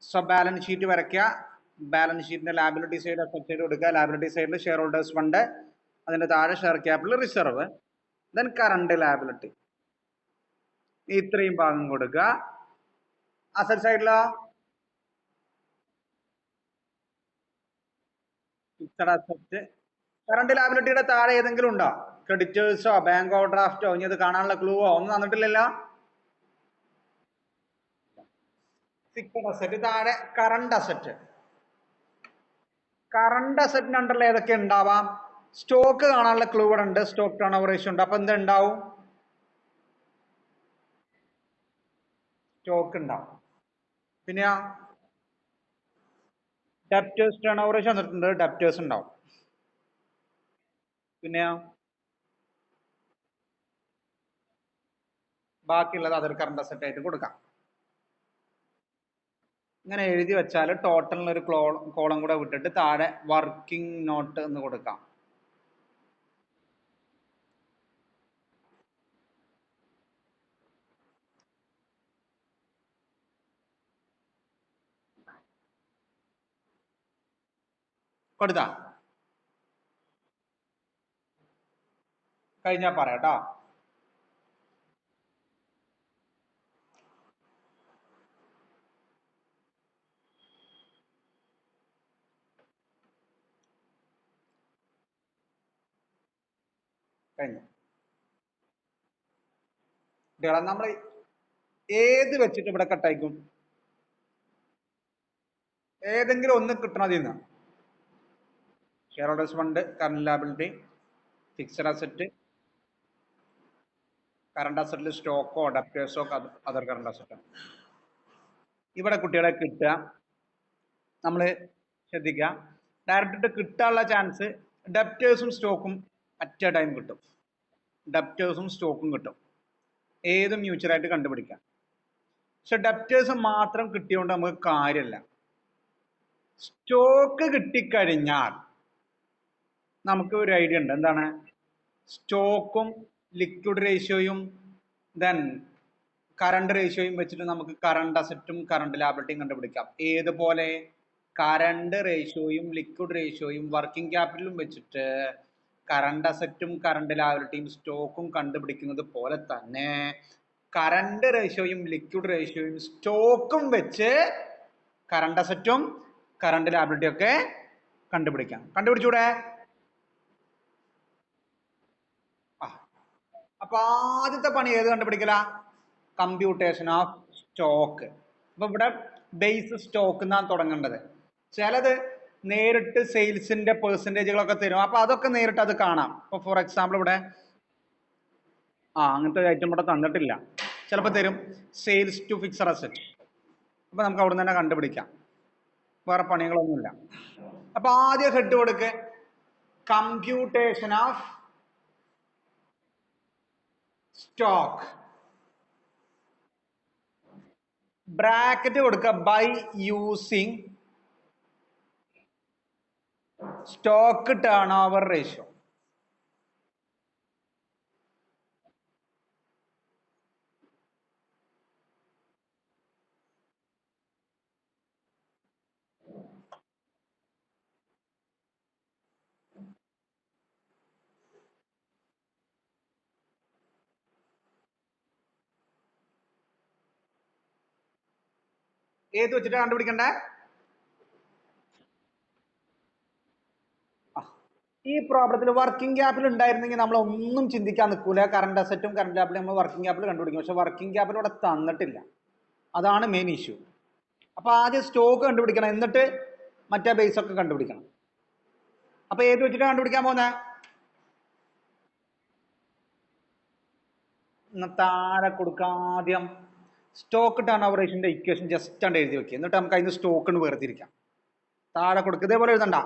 So balance sheet വരയ്ക്കുക. Balance ഷീറ്റിന്റെ liability side asset side കൊടുക്കുക. ലാബിലിറ്റി സൈഡിൽ ഷെയർ ഹോൾഡേഴ്സ് ഫണ്ട്, അതിന്റെ താഴെ share capital reserve, then current liability. ഇത്രയും ഭാഗം കൊടുക്കുക. അസറ്റ് സൈഡിലോ ഫിക്സഡ് അസറ്റ്. കറണ്ട് ലാബിലിറ്റിയുടെ താഴെ ഏതെങ്കിലും ഉണ്ടോ? ക്രെഡിറ്റേഴ്സോ ബാങ്ക് ഓവർ ഡ്രാഫ്റ്റോ ഇനി അത് കാണാനുള്ള ക്ലൂവോ ഒന്നും തന്നിട്ടില്ലല്ലോ. ഫിക്സഡ് അസറ്റ് താഴെ കറണ്ട് അസറ്റ്. കറണ്ട് അസറ്റിന് അണ്ടറിൽ ഏതൊക്കെ ഉണ്ടാവാം? സ്റ്റോക്ക് കാണാനുള്ള ക്ലൂ ഇവിടെ ഉണ്ട്. സ്റ്റോക്ക് ടേൺ ഓവർ റേഷ്യോ ഉണ്ട്. അപ്പൊ എന്തുണ്ടാവും? സ്റ്റോക്ക് ഉണ്ടാവും. പിന്നെയോ ഡെപ്റ്റേഴ്സ് ടേൺ ഓവർ റേഷ്യോ തന്നിട്ടുണ്ട്. ഡെപ്റ്റേഴ്സ് ഉണ്ടാവും. പിന്നെയോ ബാക്കിയുള്ളത് അതൊരു കറണ്ട് അസറ്റ് ആയിട്ട് കൊടുക്കാം. ഇങ്ങനെ എഴുതി വെച്ചാൽ ടോട്ടലിന് ഒരു കോളം കൂടെ വിട്ടിട്ട് താഴെ വർക്കിംഗ് നോട്ട് എന്ന് കൊടുക്കാം. കൊടുത്താ കഴിഞ്ഞാ പറയാട്ടോ. കഴിഞ്ഞു. കുട്ടികളെ നമ്മൾ ഏത് വെച്ചിട്ട് ഇവിടെ കട്ടായിക്കും? ഏതെങ്കിലും ഒന്ന് കിട്ടണതിന്ന്. Share holders fund, current liability, fixed asset, current അസറ്റിൽ സ്റ്റോക്കോ ഡെപ്റ്റേഴ്സോ അതർ കറണ്ട് അസറ്റോ. ഇവിടെ കുട്ടികളെ കിട്ടുക നമ്മൾ ശ്രദ്ധിക്കുക. ഡയറക്റ്റ് കിട്ടാനുള്ള ചാൻസ് ഡെപ്റ്റേഴ്സും സ്റ്റോക്കും അറ്റ് എ ടൈം കിട്ടും. ഡെപ്റ്റേഴ്സും സ്റ്റോക്കും കിട്ടും. ഏതും മ്യൂച്വലായിട്ട് കണ്ടുപിടിക്കാം. പക്ഷെ ഡെപ്റ്റേഴ്സ് മാത്രം കിട്ടിയോണ്ട് നമുക്ക് കാര്യമല്ല. സ്റ്റോക്ക് കിട്ടിക്കഴിഞ്ഞാൽ നമുക്ക് ഒരു ഐഡിയ ഉണ്ട്. എന്താണ്? സ്റ്റോക്കും ലിക്വിഡ് റേഷ്യോയും ദെൻ കറണ്ട് റേഷ്യോയും വെച്ചിട്ട് നമുക്ക് കറണ്ട് അസറ്റും കറണ്ട് ലാബിലിറ്റിയും കണ്ടുപിടിക്കാം. ഏതുപോലെ? കറണ്ട് റേഷ്യോയും ലിക്വിഡ് റേഷ്യോയും വർക്കിംഗ് ക്യാപിറ്റലും വെച്ചിട്ട് കറണ്ട് അസറ്റും കറണ്ട് ലാബിലിറ്റിയും സ്റ്റോക്കും കണ്ടുപിടിക്കുന്നത് പോലെ തന്നെ കറണ്ട് റേഷ്യോയും ലിക്വിഡ് റേഷ്യോയും സ്റ്റോക്കും വെച്ച് കറണ്ട് അസറ്റും കറണ്ട് ലാബിലിറ്റി ഒക്കെ കണ്ടുപിടിക്കാം. കണ്ടുപിടിച്ചൂടെ? അപ്പൊ ആദ്യത്തെ പണി ഏത് കണ്ടുപിടിക്കല? Computation of stock. അപ്പൊ ഇവിടെ ബേസ് സ്റ്റോക്ക് എന്നാണ് തുടങ്ങേണ്ടത്. ചിലത് നേരിട്ട് സെയിൽസിന്റെ പെർസെൻറ്റേജുകളൊക്കെ തരും. അപ്പൊ അതൊക്കെ നേരിട്ട് അത് കാണാം. ഇപ്പൊ ഫോർ എക്സാമ്പിൾ ഇവിടെ അങ്ങനത്തെ ഐറ്റം ഇവിടെ തന്നിട്ടില്ല. ചിലപ്പോൾ തരും സെയിൽസ് ടു ഫിക്സഡ് അസറ്റ്. അപ്പൊ നമുക്ക് അവിടെ നിന്ന് തന്നെ കണ്ടുപിടിക്കാം. വേറെ പണികളൊന്നുമില്ല. അപ്പൊ ആദ്യം ഹെഡ് കൊടുക്ക് കമ്പ്യൂട്ടേഷൻ ഓഫ് സ്റ്റോക്ക്. ബ്രാക്കറ്റ് കൊടുക്കുക by using stock turnover ratio. ഏത് വെച്ചിട്ട് കണ്ടുപിടിക്കണ്ടേ? ഈ പ്രോബ്ലത്തിൽ വർക്കിംഗ് ക്യാപിറ്റൽ ഉണ്ടായിരുന്നെങ്കിൽ നമ്മൾ ഒന്നും ചിന്തിക്കാൻ നിൽക്കൂല. കറണ്ട് അസറ്റും കറണ്ട് ലാബിലും നമ്മൾ വർക്കിംഗ് ക്യാപിറ്റൽ കണ്ടുപിടിക്കും. പക്ഷെ വർക്കിംഗ് ക്യാപിറ്റൽ ഇവിടെ തന്നിട്ടില്ല. അതാണ് മെയിൻ ഇഷ്യൂ. അപ്പൊ ആദ്യം സ്റ്റോക്ക് കണ്ടുപിടിക്കണം, എന്നിട്ട് മറ്റേ ബേസ് ഒക്കെ കണ്ടുപിടിക്കണം. അപ്പൊ ഏത് വെച്ചിട്ട് കണ്ടുപിടിക്കാൻ പോകുന്നേ? താഴെ കൊടുക്കുക. ആദ്യം സ്റ്റോക്ക് ടേൺ ഓവർ റേഷ്യോന്റെ ഇക്വേഷൻ ജസ്റ്റ് ആണ് എഴുതി വെക്കുക. എന്നിട്ട് നമുക്ക് അതിന് സ്റ്റോക്ക് വേർതിരിക്കാം. താഴെ കൊടുക്കുക. ഇതേപോലെ എഴുതണ്ട,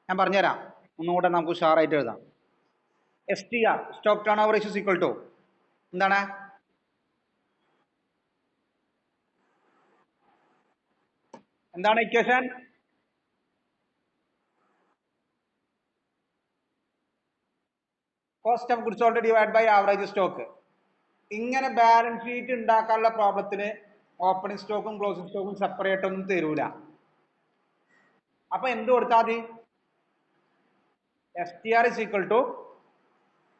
ഞാൻ പറഞ്ഞുതരാം. ഒന്നുകൂടെ നമുക്ക് ഉഷാറായിട്ട് എഴുതാം. STR stock turnover ratio equal to എന്താണ്? എന്താണ് equation? Cost of goods sold divide by average stock. ഇങ്ങനെ ബാലൻസ് ഷീറ്റ് ഉണ്ടാക്കാനുള്ള പ്രോബ്ലത്തിന് ഓപ്പണിംഗ് സ്റ്റോക്കും ക്ലോസിംഗ് സ്റ്റോക്കും സെപ്പറേറ്റ് ഒന്നും തരൂല. അപ്പൊ എന്ത് കൊടുത്താൽ മതി? STR is equal to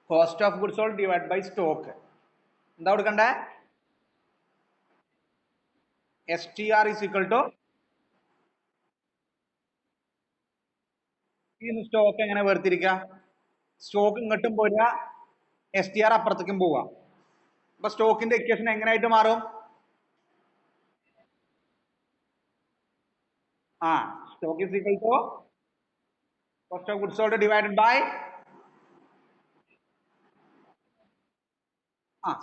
cost of goods sold divided by stock. എന്താ കൊടുക്കണ്ടേ? STR is equal to stock എങ്ങനെ വേർതിരിക്കുക? സ്റ്റോക്ക് ഇങ്ങോട്ടും പോരുക, STR അപ്പുറത്തേക്കും പോവുക. അപ്പൊ സ്റ്റോക്കിന്റെ ഇക്വേഷൻ എങ്ങനെയായിട്ട് മാറും? Stock is equal to cost of goods sold divided by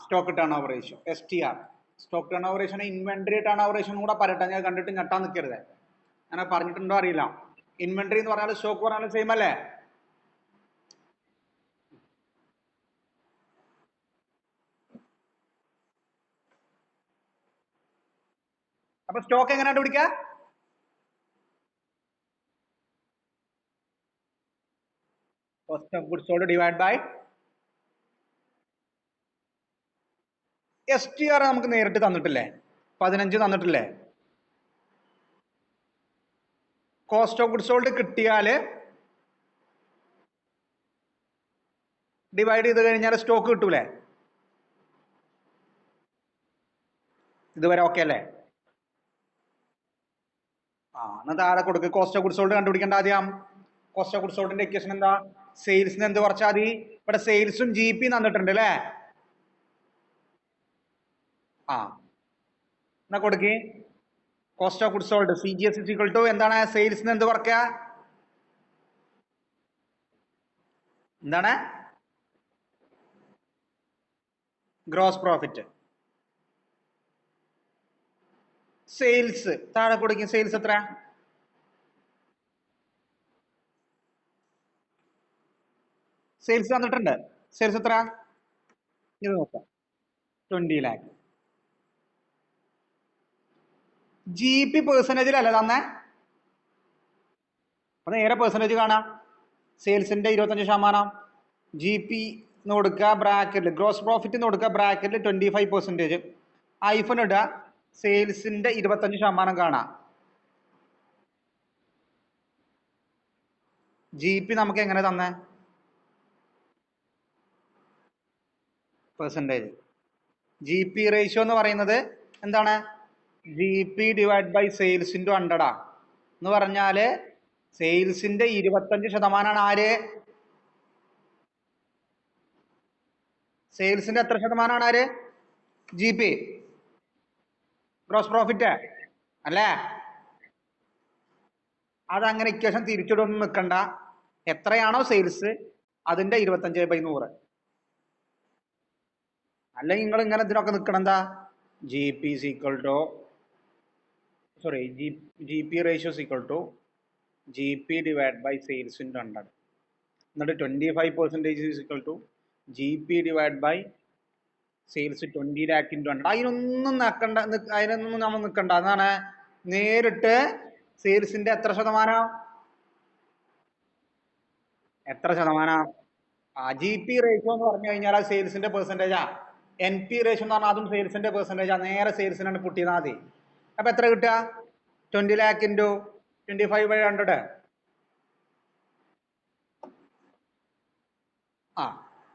stock turnover ratio, STR. Stock turnover ratio inventory turn over ratio കൂടെ പറയട്ടെ, ഞാൻ കണ്ടിട്ട് ഞെട്ടാൻ നിൽക്കരുത്. അങ്ങനെ പറഞ്ഞിട്ടുണ്ടോ അറിയില്ല. ഇൻവെന്ററി എന്ന് പറഞ്ഞാൽ സ്റ്റോക്ക് പറഞ്ഞാലും സെയിം അല്ലേ? അപ്പൊ സ്റ്റോക്ക് എങ്ങനെ കണ്ടുപിടിക്കുക? Cost of goods sold divide by STR നമുക്ക് നേരിട്ട് തന്നിട്ടില്ലേ? 15 തന്നിട്ടില്ലേ? കോസ്റ്റ് ഓഫ് ഗുഡ്സ് സോൾഡ് കിട്ടിയാല് ഡിവൈഡ് ചെയ്ത് കഴിഞ്ഞാൽ സ്റ്റോക്ക് കിട്ടൂലേ? ഇതുവരെ ഓക്കെ അല്ലേ? എന്നാ താഴെ കൊടുക്ക്. കോസ്റ്റ് ഓഫ് ഗുഡ്സ് സോൾഡ് കണ്ടുപിടിക്കേണ്ട ആദ്യം. കോസ്റ്റ് ഓഫ് ഗുഡ്സ് സോൾഡിന്റെ ഇക്വേഷൻ എന്താ? സെയിൽസിന് എന്ത് കുറച്ചാൽ മതി? ഇവിടെ സെയിൽസും GP തന്നിട്ടുണ്ട് അല്ലേ? എന്നാ കൊടുക്ക്. Cost of goods sold CGS is equal to എന്താണ്? സെയിൽസിന് എന്ത് കുറയ്ക്കുക? എന്താണ്? Gross profit. സെയിൽസ് താഴെ കൊടുക്കും. സെയിൽസ് എത്ര? സെയിൽസ് തന്നിട്ടുണ്ട്. സെയിൽസ് എത്ര? ഇത് നോക്കാം. 20 lakh. GP പെർസെന്റേജിലല്ല തന്നെ. അപ്പൊ നേരെ പെർസെന്റേജ് കാണാം. സെയിൽസിന്റെ 25%. GP കൊടുക്കുക ബ്രാക്കറ്റിൽ, ഗ്രോസ് പ്രോഫിറ്റ് കൊടുക്കുക ബ്രാക്കറ്റിൽ 25%. ഐഫൺ ഇടുക, സെയിൽസിന്റെ 25% കാണാം. GP നമുക്ക് എങ്ങനെ തന്നെ? പെർസെന്റേജ്. GP റേഷ്യോ എന്ന് പറയുന്നത് എന്താണ്? GP divide by sales into 100 എന്ന് പറഞ്ഞാല് സെയിൽസിന്റെ 25% ആര്? സെയിൽസിന്റെ എത്ര ശതമാനമാണ് ആര്? GP. ഗ്രോസ് പ്രോഫിറ്റ് അല്ലേ? അതങ്ങനെ ഇക്വേഷൻ തിരിച്ചിടൊന്നും നിൽക്കണ്ട. എത്രയാണോ സെയിൽസ് അതിന്റെ 25/100. അല്ലെങ്കിൽ നിങ്ങൾ ഇങ്ങനെ ഇതിനൊക്കെ നിൽക്കണം. എന്താ? GP is equal to GP ratio is equal to GP divided by sales into 100. എന്നിട്ട് 25% is equal to GP divided by sales 20 lakh into 100. അതിനൊന്നും നിൽക്കണ്ട, അതിനൊന്നും നമ്മൾ നിൽക്കണ്ട. അതാണ് നേരിട്ട് സെയിൽസിന്റെ എത്ര ശതമാനം? എത്ര ശതമാനം? GP റേഷ്യോ എന്ന് പറഞ്ഞു കഴിഞ്ഞാൽ അത് സെയിൽസിന്റെ പെർസെന്റേജാ. NP റേഷ്യോ എന്ന് പറഞ്ഞാൽ അതും സെയിൽസിന്റെ പെർസെന്റേജാ. നേരെ സെയിൽസിനാണ് പുട്ട് ചെയ്താൽ മതി. അപ്പൊ എത്ര കിട്ടുക? 20 lakh into 25/100.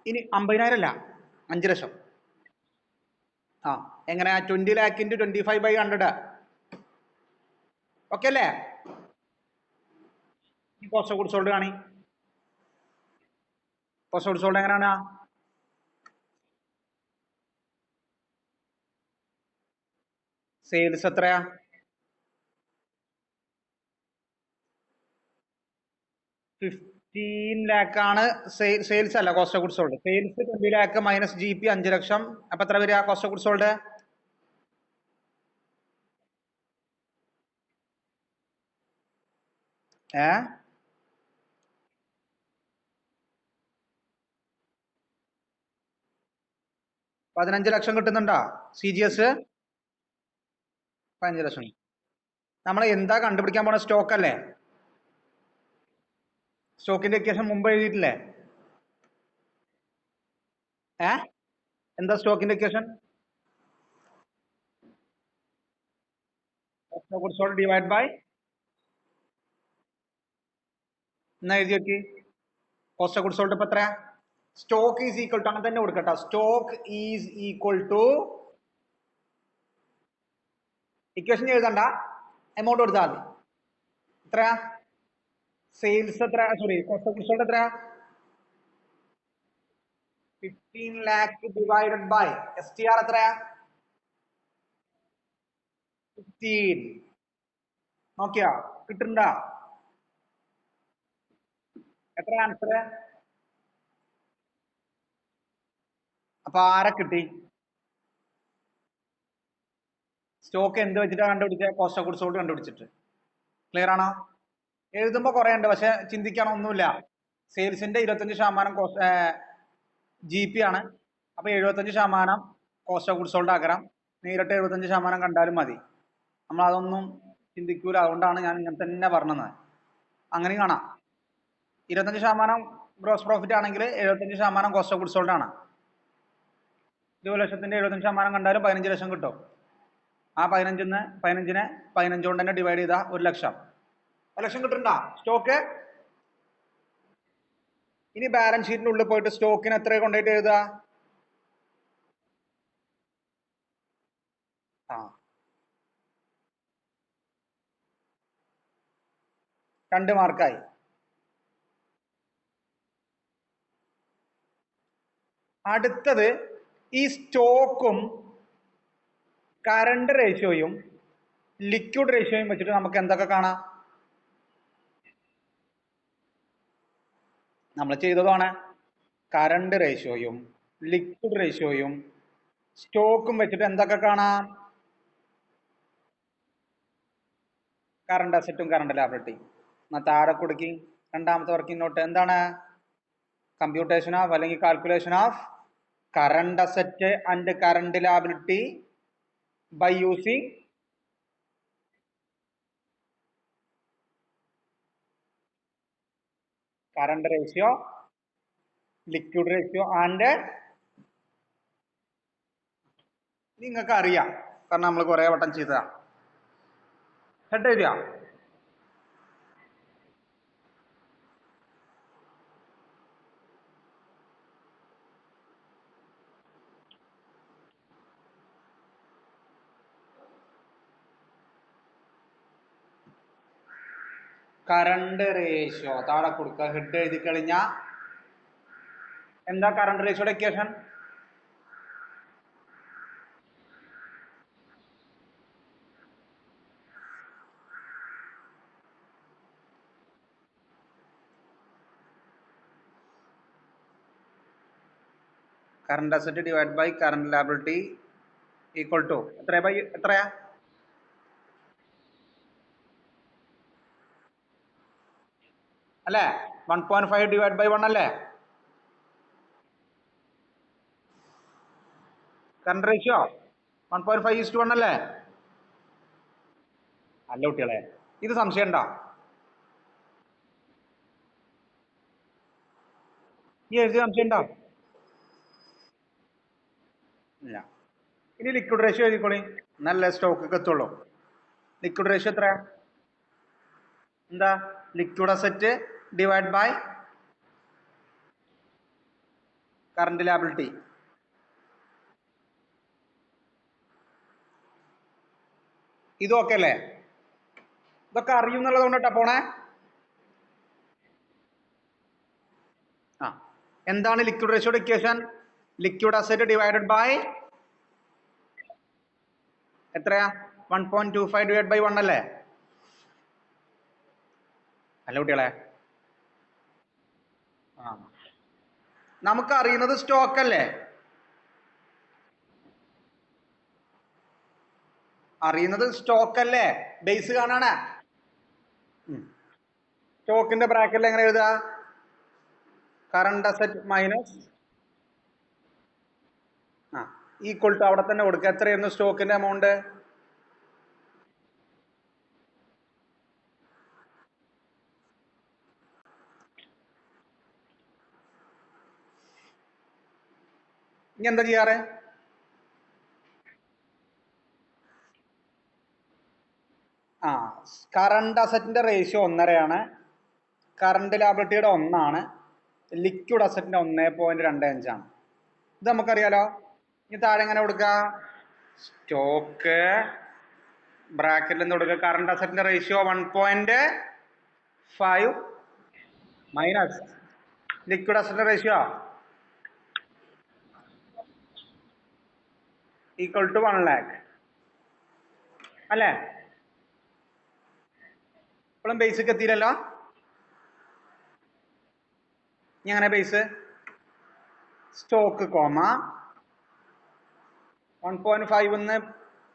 ഇനി 50,000 അല്ല, 5 ലക്ഷം. എങ്ങനെയാ? 20 lakh into 25/100. ഓക്കെ അല്ലേ? കോസ്റ്റ് ഓഫ് ഗുഡ്സ് സോൾഡ് കാണി. കോസ്റ്റ് ഓഫ് ഗുഡ്സ് സോൾഡ് എങ്ങനെയാണ്? സെയിൽസ് എത്രയാ? 15 lakh ആണ് സെയിൽസ് അല്ല, cost of goods sold. Sales 20 lakh minus GP 5 ലക്ഷം. അപ്പൊ എത്ര വരിക കോസ്റ്റ് ഓഫ് ഗുഡ്സ് സോൾഡ്? ഏ 15 ലക്ഷം കിട്ടുന്നുണ്ടോ? CGS 15 ലക്ഷം. നമ്മൾ എന്താ കണ്ടുപിടിക്കാൻ പോണ? സ്റ്റോക്ക് അല്ലേ? സ്റ്റോക്കിന്റെ ഇക്വേഷൻ മുമ്പ് എഴുതിയിട്ടില്ലേ? എന്താ സ്റ്റോക്കിന്റെ equation? Of goods sold divide by എന്നാ എഴുതി നോക്കി. കോസ്റ്റ് ഓഫ് ഗുഡ്സ് സോൾഡ് ഇപ്പൊ എത്രയാ? സ്റ്റോക്ക് ഈസ് ഈക്വൽ ടു അങ്ങനെ തന്നെ കൊടുക്കട്ടോ. Stock is equal to equation എഴുതണ്ട, എമൗണ്ട് കൊടുത്താൽ മതി. എത്രയാ? സെയിൽസ് എത്ര? Sorry, cost of goods sold എത്രയാ? 15 lakh ഡിവൈഡഡ് ബൈ STR എത്രയാ? 15. നോക്കിയാ കിട്ടണ്ട? എത്ര ആൻസർ? അപ്പൊ ആരെ കിട്ടി? സ്റ്റോക്ക് എന്ത് വെച്ചിട്ടാണ് കണ്ടുപിടിച്ചത്? കോസ്റ്റ് ഓഫ് ഗുഡ്സ് സോൾഡ് കണ്ടുപിടിച്ചിട്ട്. ക്ലിയർ ആണോ? എഴുതുമ്പോ കുറെ ഉണ്ട്, പക്ഷെ ചിന്തിക്കാൻ ഒന്നുമില്ല. സെയിൽസിന്റെ 25% GP ആണ്. അപ്പൊ 75% കോസ്റ്റ് ഓഫ് ഗുഡ്സ് സോൾഡ് ആക്കണം. നേരിട്ട് 75% കണ്ടാലും മതി. നമ്മൾ അതൊന്നും ചിന്തിക്കൂല. അതുകൊണ്ടാണ് ഞാൻ ഇങ്ങനെ തന്നെ പറഞ്ഞത്. അങ്ങനെ കാണാം. 25% ഗ്രോസ് പ്രോഫിറ്റ് ആണെങ്കിൽ 75% കോസ്റ്റ് ഓഫ് ഗുഡ്സ് സോൾഡ് ആണ്. 20 ലക്ഷത്തിന്റെ 75% കണ്ടാലും 15 ലക്ഷം കിട്ടും. ആ 15നെ 15 കൊണ്ട് തന്നെ ഡിവൈഡ് ചെയ്താൽ 1 ലക്ഷം. 1 ലക്ഷം കിട്ടണ്ട സ്റ്റോക്ക്. ഇനി ബാലൻസ് ഷീറ്റിന്റെ ഉള്ളിൽ പോയിട്ട് സ്റ്റോക്കിന് എത്ര കൊണ്ടുപോയിട്ട് എഴുതുക? ആ 2 മാർക്കായി. അടുത്തത് ഈ സ്റ്റോക്കും കറണ്ട് റേഷ്യോയും ലിക്വിഡ് റേഷ്യോയും വെച്ചിട്ട് നമുക്ക് എന്തൊക്കെ കാണാം? നമ്മൾ ചെയ്തതാണ്. കറണ്ട് റേഷ്യോയും ലിക്വിഡ് റേഷ്യോയും സ്റ്റോക്കും വെച്ചിട്ട് എന്തൊക്കെ കാണാം? കറണ്ട് അസറ്റും കറണ്ട് ലാബിലിറ്റിയും. എന്നാ താഴെ കൊടുക്കി രണ്ടാമത്തെ വർക്കിംഗ് നോട്ട് എന്താണ്? കമ്പ്യൂട്ടേഷൻ ഓഫ് അല്ലെങ്കിൽ calculation of current asset and current liability by using current ratio, liquid ratio and നിങ്ങൾക്ക് അറിയാം, കാരണം നമ്മൾ കുറെ വട്ടം ചെയ്തതാ. ഹെഡ് എഴുതിയാ? കറണ്ട് റേഷ്യോ താഴെ കൊടുക്കുക. ഹെഡ് എഴുതി കഴിഞ്ഞ എന്താ കറണ്ട് റേഷ്യോയുടെ equation? Current asset divide by current liability equal to എത്ര ബൈ എത്രയാ? അല്ലേ? 1.5 ഡിവൈഡ് ബൈ 1 അല്ലേ? കറണ്ട് റേഷ്യോ 1.5:1 അല്ലേ? അല്ല കുട്ടികളെ, ഇത് സംശയം ഉണ്ടോ? ഈ എഴുതി സംശയം ഉണ്ടോ? ഇല്ല. ഇനി ലിക്വിഡ് റേഷ്യോ എഴുതിക്കോളി, നല്ല സ്റ്റോക്ക് എത്തുള്ളൂ. ലിക്വിഡ് റേഷ്യോ എത്ര? എന്താ? Liquid asset divide by current liability. ഇതൊക്കെ അല്ലേ? ഇതൊക്കെ അറിയുന്നുള്ളത് കൊണ്ടിട്ടാ പോണേ. ആ എന്താണ് ലിക്വിഡ് റേഷ്യോയുടെ equation? Liquid asset divided by എത്രയാ? 1.25 ഡിവൈഡ് ബൈ 1 അല്ലേ? അല്ല കുട്ടികളെ, ആ നമുക്ക് അറിയുന്നത് സ്റ്റോക്ക് അല്ലേ? അറിയുന്നത് സ്റ്റോക്ക് അല്ലേ? ബേസ് കാണാണ്. സ്റ്റോക്കിന്റെ ബ്രാക്കറ്റിൽ എങ്ങനെ എഴുതുക? Current asset minus equal to അവിടെ തന്നെ കൊടുക്കുക. എത്രയായിരുന്നു സ്റ്റോക്കിന്റെ എമൗണ്ട്? ഇനി എന്താ ചെയ്യാറ്? ആ കറണ്ട് അസറ്റിന്റെ റേഷ്യോ 1.5 കറണ്ട് ലാബിലിറ്റിയുടെ 1 ലിക്വിഡ് അസറ്റിന്റെ 1.25 ഇത് നമുക്കറിയാലോ. ഇനി താഴെ എങ്ങനെ കൊടുക്കുക? സ്റ്റോക്ക് ബ്രാക്കറ്റിൽ നിന്ന് കൊടുക്കുക കറണ്ട് അസറ്റിന്റെ റേഷ്യോ 1.5 മൈനസ് ലിക്വിഡ് അസറ്റിന്റെ റേഷ്യോ ഈക്വൽ ടു 1 lakh അല്ലേ? ഇപ്പോഴും ബേസിക്ക് എത്തിയില്ലല്ലോ. ഇനി അങ്ങനെ ബേസ് സ്റ്റോക്ക് 1.5 ന്ന്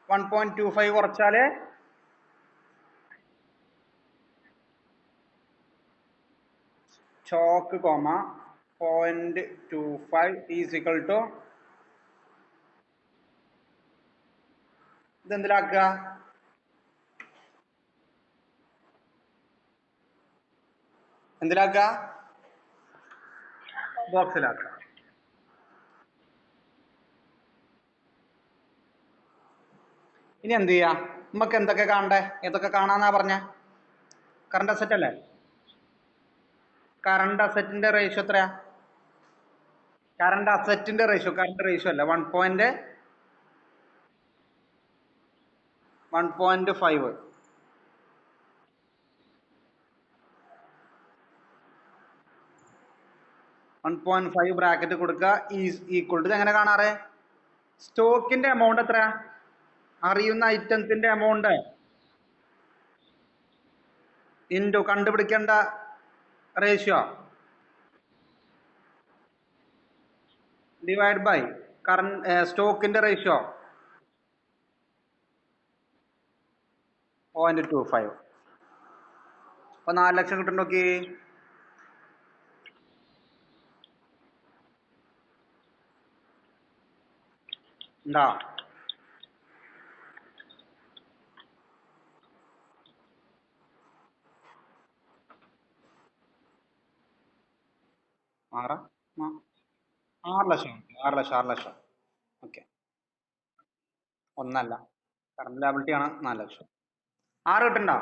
1.25 കുറച്ചാല് സ്റ്റോക്ക് 0.25 ഈസ് ഈക്വൽ ടു ഇതെന്തിലാക്കുക? എന്തിലാക്കുക? ബോക്സിലാക്കുക. ഇനി എന്ത് ചെയ്യാ? നമുക്ക് എന്തൊക്കെ കാണണ്ടേ? ഏതൊക്കെ കാണാന്നാ പറഞ്ഞ? കറണ്ട് അസറ്റ് അല്ലേ? കറണ്ട് അസറ്റിന്റെ റേഷ്യോ എത്രയാ? കറണ്ട് അസറ്റിന്റെ റേഷ്യോ, കറണ്ട് റേഷ്യോ അല്ല, 1.5 1.5 ബ്രാക്കറ്റ് കൊടുക്കുക ഈസ് ഈക്വൽ ടു എങ്ങനെ കാണാറ്? സ്റ്റോക്കിന്റെ എമൗണ്ട് എത്ര? അറിയുന്ന ഐറ്റംസിന്റെ എമൗണ്ട് ഇൻറ്റു കണ്ടുപിടിക്കേണ്ട റേഷ്യോ ഡിവൈഡ് ബൈ കറണ്ട് സ്റ്റോക്കിന്റെ റേഷ്യോ 0.25. അപ്പൊ 4 ലക്ഷം കിട്ടും. നോക്കി, ഉണ്ടോ? ആറ് 6 ലക്ഷം 6 ലക്ഷം. ഓക്കെ, ഒന്നല്ല, കറണ്ട് ലാബിലിറ്റി ആണ് 4 ലക്ഷം. 6 കിട്ടണ്ടോ?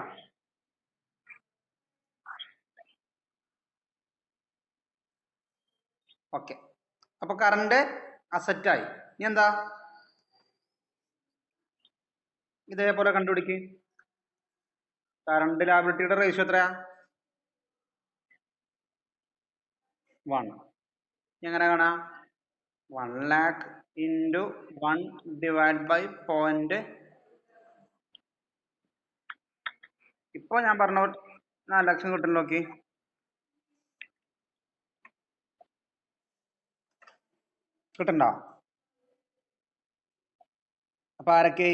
ഓക്കെ, അപ്പൊ കറണ്ട് അസറ്റായി. ഇനി എന്താ? ഇതേപോലെ കണ്ടുപിടിക്ക്. കറണ്ട് ലാബിലിറ്റിയുടെ റേഷ്യോ എത്രയാ? 1. എങ്ങനെ കാണാം? 1 lakh into 1 divide by point. ഇപ്പൊ ഞാൻ പറഞ്ഞ 4 ലക്ഷം കിട്ടും. നോക്കി, കിട്ടണ്ടോ? അപ്പൊ ആരൊക്കെ?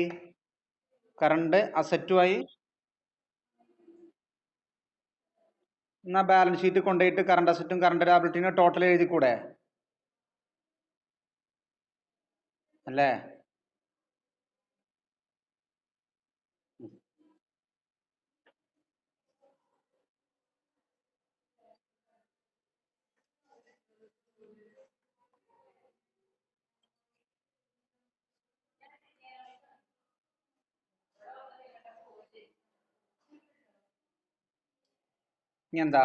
കറണ്ട് അസറ്റുമായി. എന്നാ ബാലൻസ് ഷീറ്റ് കൊണ്ടുപോയിട്ട് കറണ്ട് അസറ്റും കറണ്ട് ലാബിലിറ്റിനും ടോട്ടൽ എഴുതി കൂടെ? അല്ലേ? ഇനി എന്താ?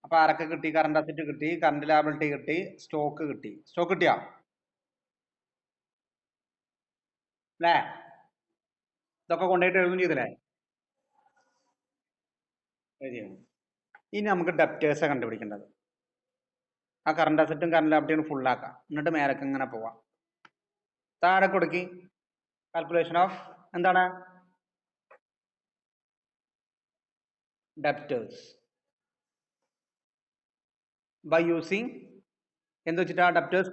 അപ്പൊ ആരൊക്കെ കിട്ടി? കറണ്ട് അസറ്റ് കിട്ടി, കറണ്ട് ലാബിലിറ്റി കിട്ടി, സ്റ്റോക്ക് കിട്ടി. സ്റ്റോക്ക് കിട്ടിയാ? അല്ലേ? ഇതൊക്കെ കൊണ്ടുപോയിട്ട് എഴുതും ചെയ്തില്ലേ? ഇനി നമുക്ക് ഡെപ്റ്റേഴ്സ് കണ്ടുപിടിക്കേണ്ടത്. ആ കറണ്ട് അസറ്റും കറണ്ട് ലാബിലിറ്റിയും ഫുള്ളാക്കാം, എന്നിട്ട് മേലക്ക് ഇങ്ങനെ പോവാം. താഴെ കൊടുക്കി കാൽക്കുലേഷൻ ഓഫ് എന്താണ്? ഡെപ്റ്റേഴ്സ് ബൈ യൂസിങ് എന്ത് വെച്ചിട്ടാ? Debtors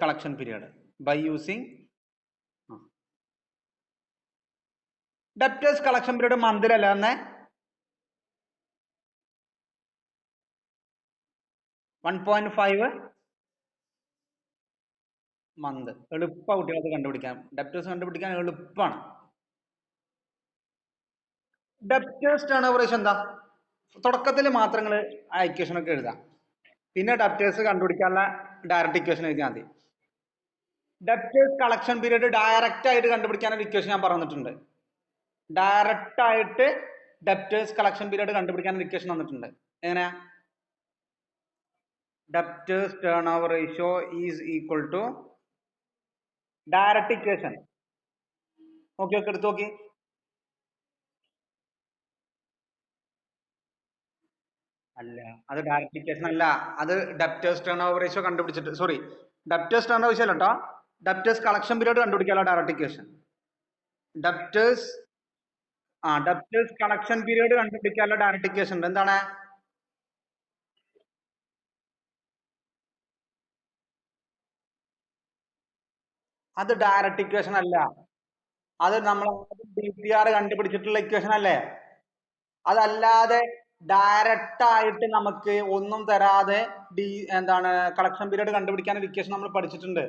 collection period by using debtors collection period മന്തിലല്ല തന്നെ 1.5 മന്ത്. എളുപ്പ കുട്ടികൾക്ക് കണ്ടുപിടിക്കാൻ. ഡെപ്റ്റേഴ്സ് കണ്ടുപിടിക്കാൻ എളുപ്പമാണ്. ഡെപ്റ്റേഴ്സ് ടേൺ ഓവർ റേഷ്യോ എന്താ? തുടക്കത്തിൽ മാത്രങ്ങൾ ആ ഇക്വേഷൻ ഒക്കെ എഴുതാം, പിന്നെ ഡെപ്റ്റേഴ്സ് കണ്ടുപിടിക്കാനുള്ള ഡയറക്റ്റ് ഇക്വേഷൻ എഴുതിയാൽ മതി. ഡെപ്റ്റേഴ്സ് കളക്ഷൻ പീരീഡ് ഡയറക്റ്റ് ആയിട്ട് കണ്ടുപിടിക്കാൻ ഒരു ഇക്വേഷൻ ഞാൻ പറഞ്ഞിട്ടുണ്ട്. ഡയറക്റ്റ് ആയിട്ട് ഡെപ്റ്റേഴ്സ് കളക്ഷൻ പീരീഡ് കണ്ടുപിടിക്കാൻ ഒരു ഇക്വേഷൻ തന്നിട്ടുണ്ട്. എങ്ങനെയാ? Debtors turnover ratio is equal to direct equation. Okay okay, എടുത്ത് നോക്കി. അല്ല, അത് ഡയറക്റ്റ് ഇക്വേഷൻ അല്ല, അത് ഡെപ്റ്റേഴ്സ് ടേൺ ഓവർ റേഷ്യോ കണ്ടുപിടിച്ചിട്ട്, sorry, debtors turnover ratio അല്ല കേട്ടോ, ഡെപ്റ്റേഴ്സ് കളക്ഷൻ പീരീഡ് കണ്ടുപിടിക്കാനുള്ള direct equation. Debtors debtors collection period കണ്ടുപിടിക്കാനുള്ള ഡയറക്റ്റ് ഇക്വേഷൻ ഉണ്ട്. എന്താണ്? അത് ഡയറക്റ്റ് ഇക്വേഷൻ അല്ല, അത് നമ്മൾ DPR കണ്ടുപിടിച്ചിട്ടുള്ള ഇക്വേഷൻ അല്ലേ. അതല്ലാതെ ഡയറക്റ്റ് ആയിട്ട് നമുക്ക് ഒന്നും തരാതെ എന്താണ് കളക്ഷൻ പീരീഡ് കണ്ടുപിടിക്കാൻ ഒരു ഇക്വേഷൻ നമ്മൾ പഠിച്ചിട്ടുണ്ട്.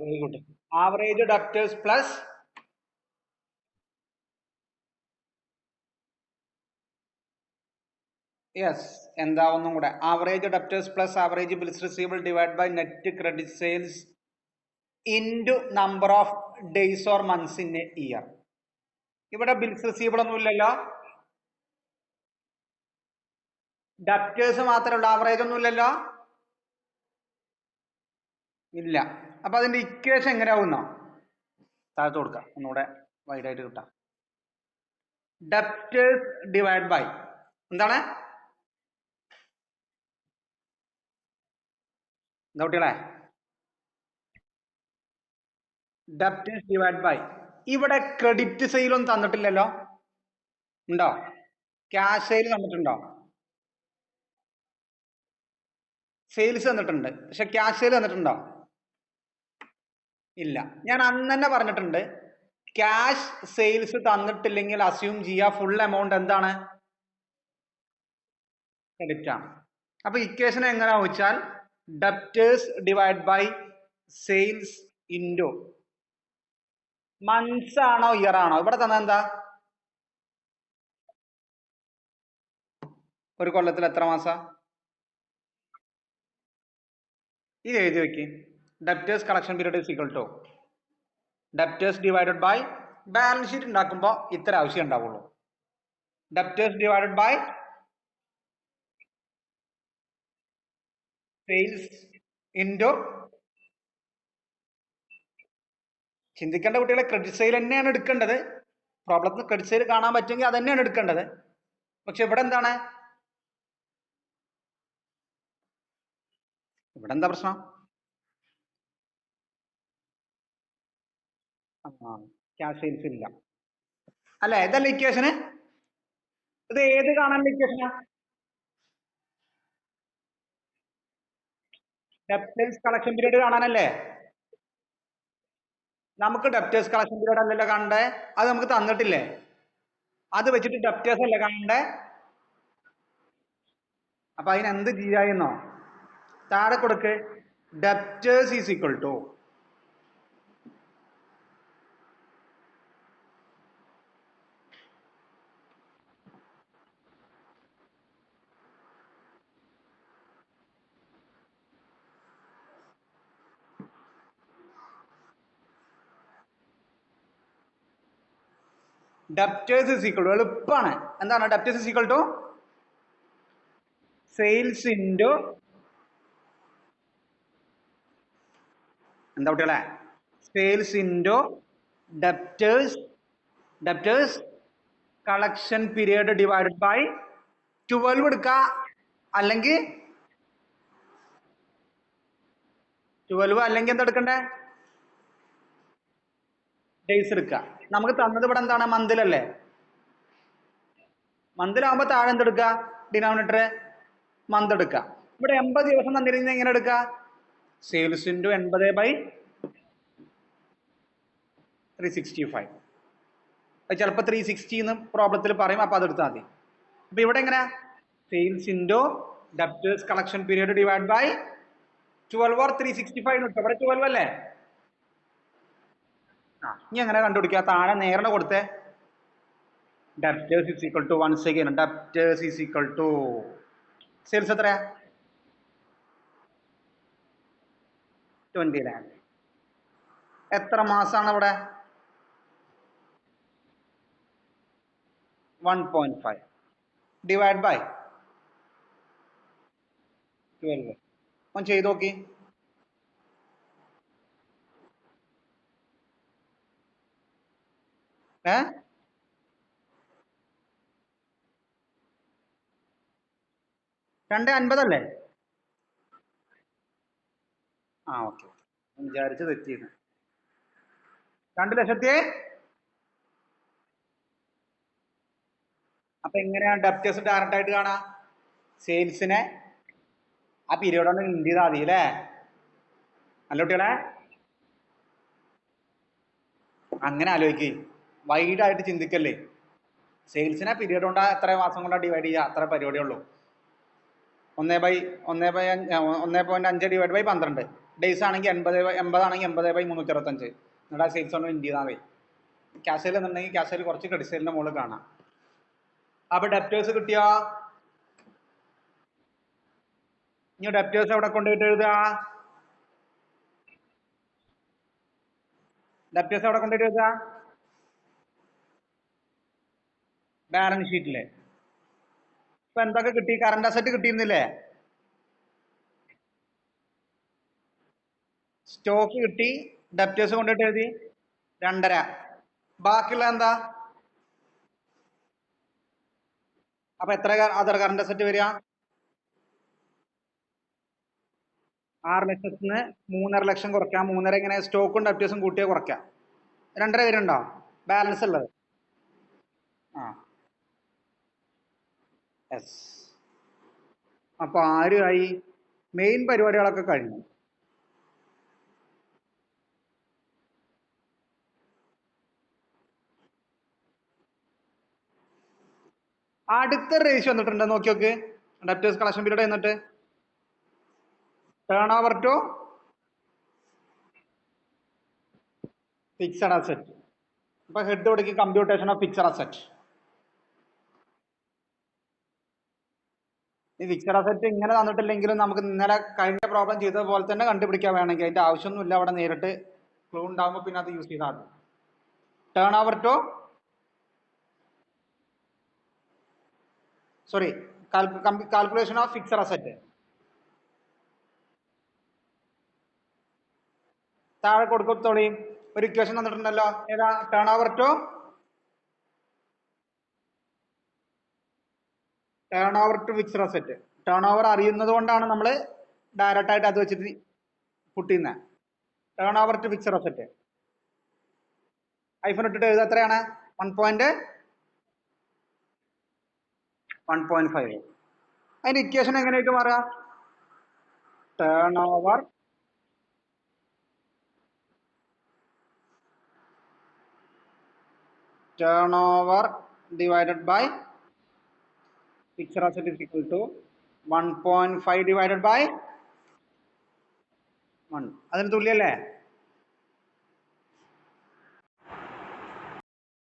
Very good. Average debtors plus yes, എന്താ ഒന്നും കൂടെ, average debtors plus average bills receivable divide by net credit sales into number of days or months in a year. ഇവിടെ ബിൽസ് റിസീവബിൾ ഒന്നും ഇല്ലല്ലോ, ഡെപ്റ്റേഴ്സ് മാത്രമേ ഉള്ളൂ, ആവറേജ് ഒന്നും ഇല്ലല്ലോ, ഇല്ല. അപ്പൊ അതിന്റെ ഇക്വേഷൻ എങ്ങനെയാവുന്നോ? താഴത്ത് കൊടുക്കാം, ഒന്നുകൂടെ വൈഡായിട്ട് കിട്ടാം. ഡെപ്റ്റേഴ്സ് ഡിവൈഡ് ബൈ എന്താണ്? എന്താ കുട്ടികളെ? ഡെപ്റ്റേഴ്സ് ഡിവൈഡ് ബൈ, ഇവിടെ ക്രെഡിറ്റ് സെയിൽ ഒന്നും തന്നിട്ടില്ലല്ലോ, ഉണ്ടോ? Cash sale തന്നിട്ടുണ്ടോ? സെയിൽസ് തന്നിട്ടുണ്ട്, പക്ഷെ ക്യാഷ് സെയിൽ തന്നിട്ടുണ്ടോ? ഇല്ല. ഞാൻ അന്ന് തന്നെ പറഞ്ഞിട്ടുണ്ട്, ക്യാഷ് സെയിൽസ് തന്നിട്ടില്ലെങ്കിൽ അസ്യൂം ചെയ്യുക ഫുൾ എമൗണ്ട് എന്താണ്? ക്രെഡിറ്റ് ആണ്. അപ്പൊ ഇക്വേഷൻ എങ്ങനെയാ വെച്ചാൽ debtors divide by sales into months ആണോ ഇയർ ആണോ? ഇവിടെ തന്നെ എന്താ? ഒരു കൊല്ലത്തിൽ എത്ര മാസം? ഇത് എഴുതി വെക്ക്. Debtors collection period is equal to debtors divided by, balance sheet ഉണ്ടാക്കുമ്പോൾ ഇത്ര ആവശ്യം ഉണ്ടാവുള്ളൂ, debtors divided by sales into, ചിന്തിക്കേണ്ട കുട്ടികളെ, ക്രെഡിറ്റ് സെയിൽ തന്നെയാണ് എടുക്കേണ്ടത്. പ്രോബ്ലത്തിൽ ക്രെഡിറ്റ് സെയിൽ കാണാൻ പറ്റുമെങ്കിൽ അത് തന്നെയാണ് എടുക്കേണ്ടത്. പക്ഷെ ഇവിടെ എന്താണ്? ഇവിടെ എന്താ പ്രശ്നം? ക്യാഷ് സെയിൽസ് ഇല്ല അല്ലെ? ഇതല്ല ഇക്വേഷന്. ഇത് ഏത് കാണാനുള്ള ഇക്വേഷനാ? ഡെപ്റ്റേഴ്സ് കളക്ഷൻ പീരീഡ് കാണാനല്ലേ? നമുക്ക് ഡെപ്റ്റേഴ്സ് കളക്ഷൻ പീരീഡ് അല്ലല്ലോ കാണണ്ടേ, അത് നമുക്ക് തന്നിട്ടില്ലേ, അത് വെച്ചിട്ട് ഡെപ്റ്റേഴ്സ് അല്ലേ കാണണ്ടേ. അപ്പൊ അതിന് എന്ത് ചെയ്യാന്നോ, താഴെ കൊടുക്ക്, debtors is equal to debtors is equal to, എളുപ്പമാണ്. എന്താണ് debtors is equal to? Sales into എന്താ കുട്ടികളെ? Sales into debtors collection period divided by 12 എടുക്കുക, അല്ലെങ്കിൽ 12, അല്ലെങ്കിൽ എന്താ എടുക്കണ്ടേ? ഡേയ്സ് എടുക്കുക. നമുക്ക് തന്നത് ഇവിടെ എന്താണ്? മന്തിലല്ലേ? മന്തിലാവുമ്പോ താഴെ എന്തെടുക്കുക? ഡിനോമിനേറ്റർ മന്ത് എടുക്കുക. ഇവിടെ 80 ദിവസം തന്നിരുന്ന എങ്ങനെ എടുക്കുക? Sales into 80/365. അത് ചിലപ്പോൾ 360 എന്ന് പ്രോബ്ലത്തിൽ പറയും, അപ്പൊ അതെടുത്താൽ മതി. അപ്പൊ ഇവിടെ എങ്ങനെയാ? Sales into debtors collection period divide by 12 or 365 കിട്ടും. ഇവിടെ 12 അല്ലേ? ഇനി എങ്ങനെ കണ്ടുപിടിക്കുക? താഴെ നേരെ കൊടുത്തേ, debtors is equal to, once again debtors is equal to sales എത്രയാ? 20 lakh. എത്ര മാസമാണ് അവിടെ? 1.5 ഡിവൈഡ് ബൈ 12. ഒന്ന് ചെയ്ത് നോക്കി. ഏ 2.50 അല്ലേ? ആ ഓക്കെ, വിചാരിച്ച് തെറ്റിയിരുന്നു. 2 ലക്ഷത്തി. അപ്പൊ എങ്ങനെയാണ് ഡെപ്റ്റേഴ്സ് ഡയറക്റ്റ് ആയിട്ട് കാണാം? സെയിൽസിനെ ആ പീരീഡ് കൊണ്ട് ഇൻഡ് ചെയ്താൽ മതി അല്ലേ? അല്ല കുട്ടികളെ, അങ്ങനെ ആലോചിക്ക്, വൈഡ് ആയിട്ട് ചിന്തിക്കല്ലേ. സെയിൽസിനെ പീരീഡ് കൊണ്ടാ എത്ര മാസം കൊണ്ടാ ഡിവൈഡ് ചെയ്യുക, അത്ര പരിപാടിയേ ഉള്ളൂ. 1.5 ഡിവൈഡ് ബൈ 12 ഡേയ്സ് ആണെങ്കിൽ 80 ആണെങ്കിൽ 80/365. എന്നിട്ട് ആ സെയിൽസ് കൊണ്ട് ഇൻഡ് ചെയ്താൽ മതി. ക്യാഷ് സെയിൽ എന്നുണ്ടെങ്കിൽ ക്യാഷ് സെയിൽ കുറച്ച് ക്രെഡിറ്റ് സെയിലിന്റെ മുകളിൽ കാണാം. അപ്പൊ ഡെപ്റ്റേഴ്സ് കിട്ടിയോ? ഇനി ഡെപ്റ്റേഴ്സ് എവിടെ കൊണ്ടുപോയിട്ട് എഴുതുക? ഡെപ്റ്റേഴ്സ് എവിടെ കൊണ്ടുപോയിട്ട് എഴുതുക? ബാലൻസ് ഷീറ്റില്. ഇപ്പൊ എന്തൊക്കെ കിട്ടി? കറണ്ട് അസറ്റ് കിട്ടിയിരുന്നില്ലേ? സ്റ്റോക്ക് കിട്ടി. ഡെപ്റ്റേഴ്സ് കൊണ്ടുപോയിട്ട് എഴുതി 2.5. ബാക്കിയുള്ള എന്താ? അപ്പൊ എത്ര അതർ കറണ്ട് അസറ്റ് വരിക? 6 ലക്ഷത്തിന് 3.5 ലക്ഷം കുറയ്ക്കാം. 3.5 എങ്ങനെ? സ്റ്റോക്കും ഡെപ്റ്റേഴ്സും കൂട്ടിയേ കുറയ്ക്കാം. 2.5 വരുന്നുണ്ടോ ബാലൻസ് ഉള്ളത്? ആ യെസ്. അപ്പൊ ആരുമായി മെയിൻ പരിപാടികളൊക്കെ കഴിഞ്ഞു. അടുത്ത റേഷ്യോ വന്നിട്ടുണ്ട്, നോക്കി നോക്ക്. ഡെപ്റ്റേഴ്സ് കളക്ഷൻ പീരീഡ് എന്നിട്ട് turnover to fixed asset. ഇപ്പൊ ഹെഡ് കൊടുക്കി കമ്പ്യൂട്ടേഷൻ ഓഫ് ഫിക്സഡ് അസറ്റ്. ഈ ഫിക്സഡ് അസറ്റ് ഇങ്ങനെ തന്നിട്ടില്ലെങ്കിലും നമുക്ക് ഇന്നലെ കഴിഞ്ഞ പ്രോബ്ലം ചെയ്തത് പോലെ തന്നെ കണ്ടുപിടിക്കാൻ വേണമെങ്കിൽ അതിന്റെ ആവശ്യമൊന്നുമില്ല. അവിടെ നേരിട്ട് ക്ലൂ ഉണ്ടാകുമ്പോൾ പിന്നെ അത് യൂസ് ചെയ്താൽ മതി. Turnover to sorry calculation of fixed asset. താഴെ കൊടുക്കത്തോളി ഒരു ഇക്വേഷൻ തന്നിട്ടുണ്ടല്ലോ. ഏതാ? Turnover to fixed asset. Turnover അറിയുന്നത് കൊണ്ടാണ് നമ്മൾ ഡയറക്റ്റ് ആയിട്ട് അത് വെച്ചിട്ട് പുട്ടിയുന്നത്. Turnover to fixed asset ഐഫോൺ ഇട്ടിട്ട് എഴുതുക. എത്രയാണ്? 1.5. അതിന്റെ ഇക്വേഷൻ എങ്ങനെയായിട്ട് മാറുക? Turnover divided by fixed asset is equal to 1.5 divided by 1. അതിന് തുല്യല്ലേ?